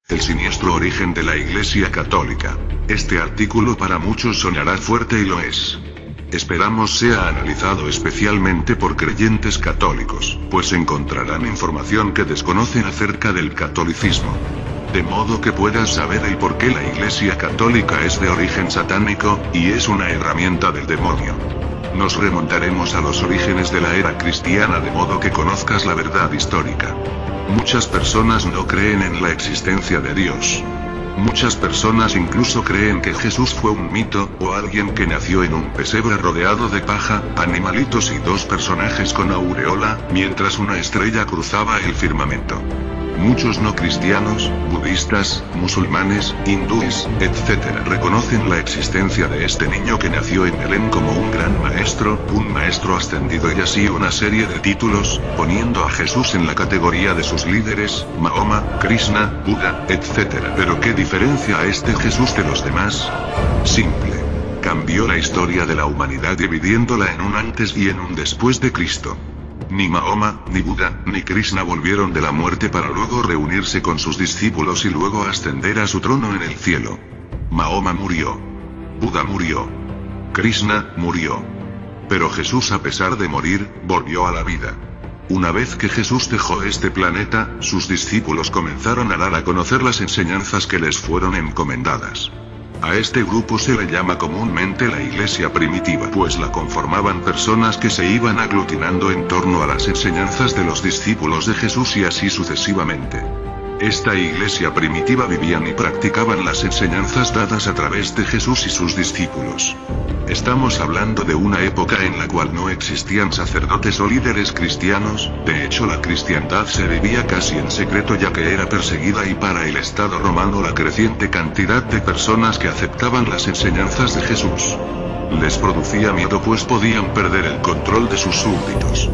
El siniestro origen de la Iglesia Católica. Este artículo para muchos sonará fuerte y lo es. Esperamos sea analizado especialmente por creyentes católicos, pues encontrarán información que desconocen acerca del catolicismo. De modo que puedas saber el por qué la Iglesia Católica es de origen satánico, y es una herramienta del demonio. Nos remontaremos a los orígenes de la era cristiana de modo que conozcas la verdad histórica. Muchas personas no creen en la existencia de Dios. Muchas personas incluso creen que Jesús fue un mito, o alguien que nació en un pesebre rodeado de paja, animalitos y dos personajes con aureola, mientras una estrella cruzaba el firmamento. Muchos no cristianos, budistas, musulmanes, hindúes, etc. reconocen la existencia de este niño que nació en Belén como un gran maestro, un maestro ascendido y así una serie de títulos, poniendo a Jesús en la categoría de sus líderes, Mahoma, Krishna, Buda, etc. Pero ¿qué diferencia a este Jesús de los demás? Simple. Cambió la historia de la humanidad dividiéndola en un antes y en un después de Cristo. Ni Mahoma, ni Buda, ni Krishna volvieron de la muerte para luego reunirse con sus discípulos y luego ascender a su trono en el cielo. Mahoma murió. Buda murió. Krishna murió. Pero Jesús, a pesar de morir, volvió a la vida. Una vez que Jesús dejó este planeta, sus discípulos comenzaron a dar a conocer las enseñanzas que les fueron encomendadas. A este grupo se le llama comúnmente la iglesia primitiva, pues la conformaban personas que se iban aglutinando en torno a las enseñanzas de los discípulos de Jesús y así sucesivamente. Esta iglesia primitiva vivían y practicaban las enseñanzas dadas a través de Jesús y sus discípulos. Estamos hablando de una época en la cual no existían sacerdotes o líderes cristianos, de hecho la cristiandad se vivía casi en secreto ya que era perseguida y para el Estado romano la creciente cantidad de personas que aceptaban las enseñanzas de Jesús les producía miedo pues podían perder el control de sus súbditos.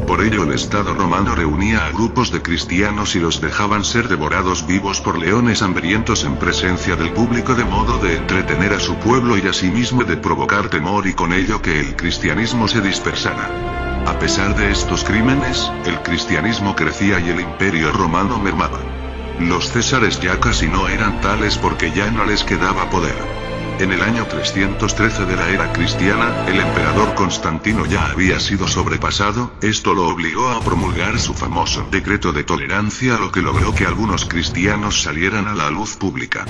Por ello el Estado romano reunía a grupos de cristianos y los dejaban ser devorados vivos por leones hambrientos en presencia del público de modo de entretener a su pueblo y asimismo de provocar temor y con ello que el cristianismo se dispersara. A pesar de estos crímenes, el cristianismo crecía y el imperio romano mermaba. Los césares ya casi no eran tales porque ya no les quedaba poder. En el año 313 de la era cristiana, el emperador Constantino ya había sido sobrepasado, esto lo obligó a promulgar su famoso decreto de tolerancia, lo que logró que algunos cristianos salieran a la luz pública.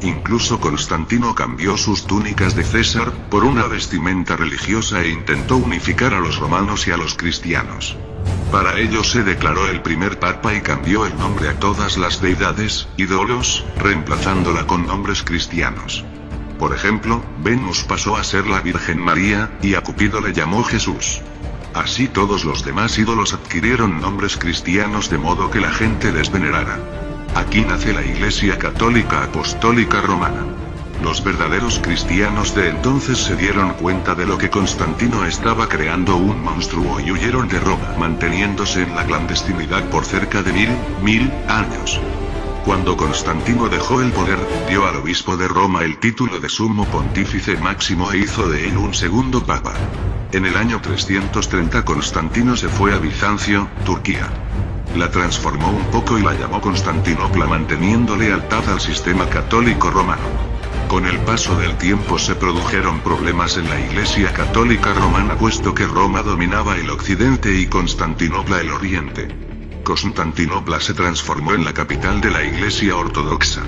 Incluso Constantino cambió sus túnicas de César por una vestimenta religiosa e intentó unificar a los romanos y a los cristianos. Para ello se declaró el primer papa y cambió el nombre a todas las deidades, ídolos, reemplazándola con nombres cristianos. Por ejemplo, Venus pasó a ser la Virgen María, y a Cupido le llamó Jesús. Así todos los demás ídolos adquirieron nombres cristianos de modo que la gente les venerara. Aquí nace la Iglesia Católica Apostólica Romana. Los verdaderos cristianos de entonces se dieron cuenta de lo que Constantino estaba creando un monstruo y huyeron de Roma, manteniéndose en la clandestinidad por cerca de mil años. Cuando Constantino dejó el poder, dio al obispo de Roma el título de sumo pontífice máximo e hizo de él un segundo papa. En el año 330 Constantino se fue a Bizancio, Turquía. La transformó un poco y la llamó Constantinopla manteniendo lealtad al sistema católico romano. Con el paso del tiempo se produjeron problemas en la Iglesia Católica Romana puesto que Roma dominaba el occidente y Constantinopla el oriente. Constantinopla se transformó en la capital de la Iglesia Ortodoxa.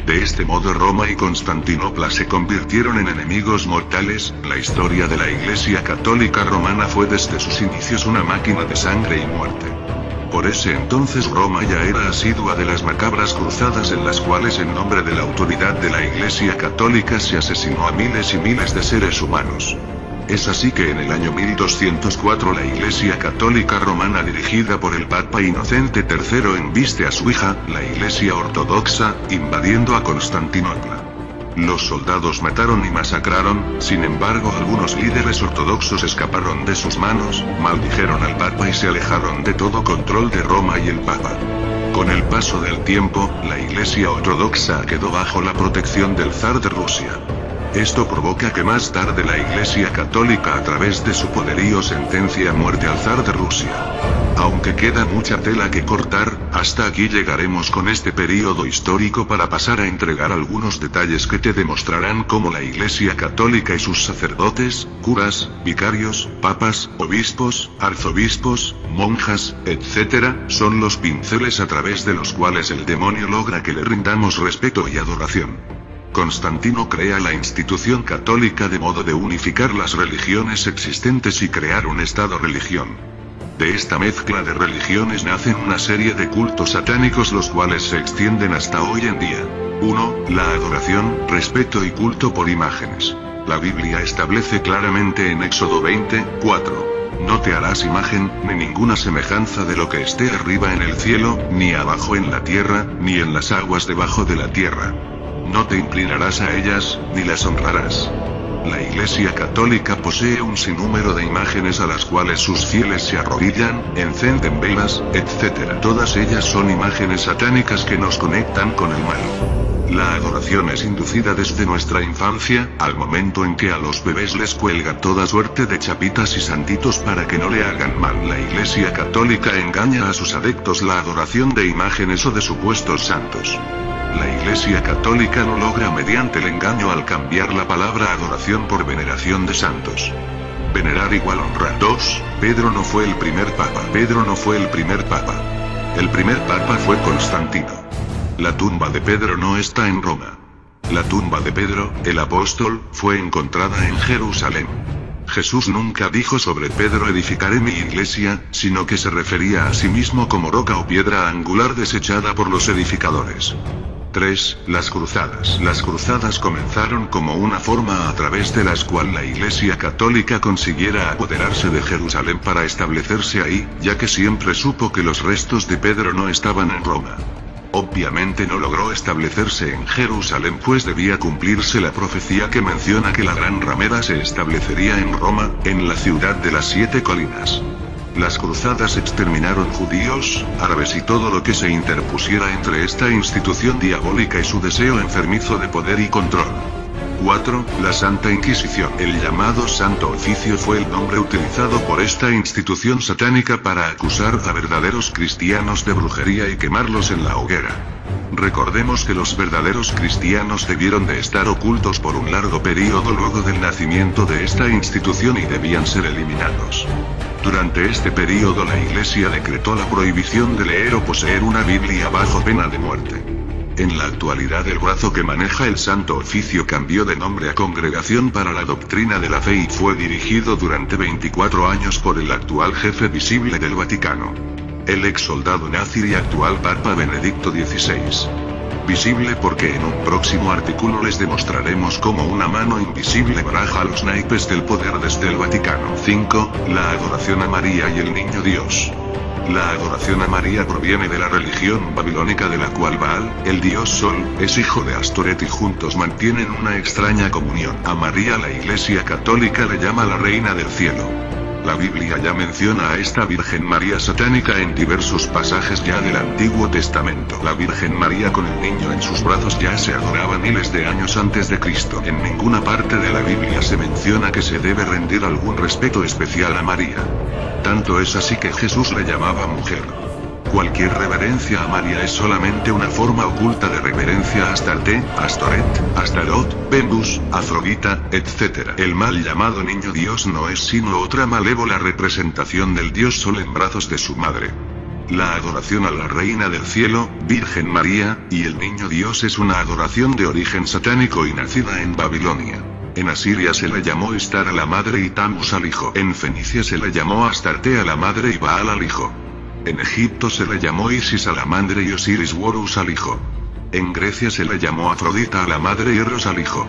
De este modo Roma y Constantinopla se convirtieron en enemigos mortales. La historia de la Iglesia Católica Romana fue desde sus inicios una máquina de sangre y muerte. Por ese entonces Roma ya era asidua de las macabras cruzadas en las cuales en nombre de la autoridad de la Iglesia Católica se asesinó a miles y miles de seres humanos. Es así que en el año 1204 la Iglesia Católica Romana dirigida por el Papa Inocente III embiste a su hija, la Iglesia Ortodoxa, invadiendo a Constantinopla. Los soldados mataron y masacraron, sin embargo algunos líderes ortodoxos escaparon de sus manos, maldijeron al Papa y se alejaron de todo control de Roma y el Papa. Con el paso del tiempo, la Iglesia ortodoxa quedó bajo la protección del zar de Rusia. Esto provoca que más tarde la Iglesia católica a través de su poderío sentencie a muerte al zar de Rusia. Aunque queda mucha tela que cortar, hasta aquí llegaremos con este período histórico para pasar a entregar algunos detalles que te demostrarán cómo la Iglesia católica y sus sacerdotes, curas, vicarios, papas, obispos, arzobispos, monjas, etc., son los pinceles a través de los cuales el demonio logra que le rindamos respeto y adoración. Constantino crea la institución católica de modo de unificar las religiones existentes y crear un estado-religión. De esta mezcla de religiones nacen una serie de cultos satánicos los cuales se extienden hasta hoy en día. 1. La adoración, respeto y culto por imágenes. La Biblia establece claramente en Éxodo 20:4. No te harás imagen, ni ninguna semejanza de lo que esté arriba en el cielo, ni abajo en la tierra, ni en las aguas debajo de la tierra. No te inclinarás a ellas, ni las honrarás. La Iglesia católica posee un sinnúmero de imágenes a las cuales sus fieles se arrodillan, encenden velas, etc. Todas ellas son imágenes satánicas que nos conectan con el mal. La adoración es inducida desde nuestra infancia, al momento en que a los bebés les cuelga toda suerte de chapitas y santitos para que no le hagan mal. La Iglesia católica engaña a sus adeptos la adoración de imágenes o de supuestos santos. La Iglesia católica lo logra mediante el engaño al cambiar la palabra adoración por veneración de santos. Venerar igual honrar. 2. Pedro no fue el primer papa. Pedro no fue el primer papa. El primer papa fue Constantino. La tumba de Pedro no está en Roma. La tumba de Pedro, el apóstol, fue encontrada en Jerusalén. Jesús nunca dijo sobre Pedro edificaré mi iglesia, sino que se refería a sí mismo como roca o piedra angular desechada por los edificadores. 3. Las cruzadas. Las cruzadas comenzaron como una forma a través de las cual la Iglesia católica consiguiera apoderarse de Jerusalén para establecerse ahí, ya que siempre supo que los restos de Pedro no estaban en Roma. Obviamente no logró establecerse en Jerusalén pues debía cumplirse la profecía que menciona que la gran ramera se establecería en Roma, en la ciudad de las 7 colinas. Las cruzadas exterminaron judíos, árabes y todo lo que se interpusiera entre esta institución diabólica y su deseo enfermizo de poder y control. 4. La Santa Inquisición. El llamado Santo Oficio fue el nombre utilizado por esta institución satánica para acusar a verdaderos cristianos de brujería y quemarlos en la hoguera. Recordemos que los verdaderos cristianos debieron de estar ocultos por un largo periodo luego del nacimiento de esta institución y debían ser eliminados. Durante este periodo la Iglesia decretó la prohibición de leer o poseer una Biblia bajo pena de muerte. En la actualidad el brazo que maneja el Santo Oficio cambió de nombre a Congregación para la Doctrina de la Fe y fue dirigido durante 24 años por el actual jefe visible del Vaticano. El ex soldado nazi y actual Papa Benedicto XVI. Visible porque en un próximo artículo les demostraremos cómo una mano invisible baraja los naipes del poder desde el Vaticano. 5. La adoración a María y el Niño Dios. La adoración a María proviene de la religión babilónica de la cual Baal, el dios Sol, es hijo de Astoret y juntos mantienen una extraña comunión. A María la Iglesia católica le llama la Reina del Cielo. La Biblia ya menciona a esta Virgen María satánica en diversos pasajes ya del Antiguo Testamento. La Virgen María con el niño en sus brazos ya se adoraba miles de años antes de Cristo. En ninguna parte de la Biblia se menciona que se debe rendir algún respeto especial a María. Tanto es así que Jesús le llamaba mujer. Cualquier reverencia a María es solamente una forma oculta de reverencia a Astarte, Astoret, Astarot, Venus, Afrodita, etc. El mal llamado Niño Dios no es sino otra malévola representación del dios Sol en brazos de su madre. La adoración a la Reina del Cielo, Virgen María, y el Niño Dios es una adoración de origen satánico y nacida en Babilonia. En Asiria se le llamó Istar a la madre y Tammuz al hijo. En Fenicia se le llamó Astarte a la madre y Baal al hijo. En Egipto se le llamó Isis a la madre y Osiris Horus al hijo. En Grecia se le llamó Afrodita a la madre y Eros al hijo.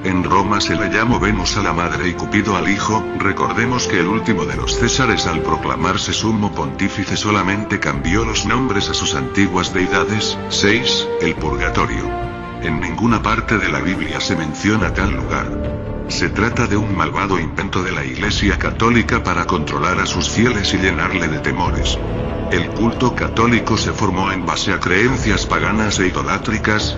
En Roma se le llamó Venus a la madre y Cupido al hijo. Recordemos que el último de los Césares al proclamarse sumo pontífice solamente cambió los nombres a sus antiguas deidades. 6. El purgatorio. En ninguna parte de la Biblia se menciona tal lugar. Se trata de un malvado invento de la Iglesia Católica para controlar a sus fieles y llenarle de temores. El culto católico se formó en base a creencias paganas e idolátricas,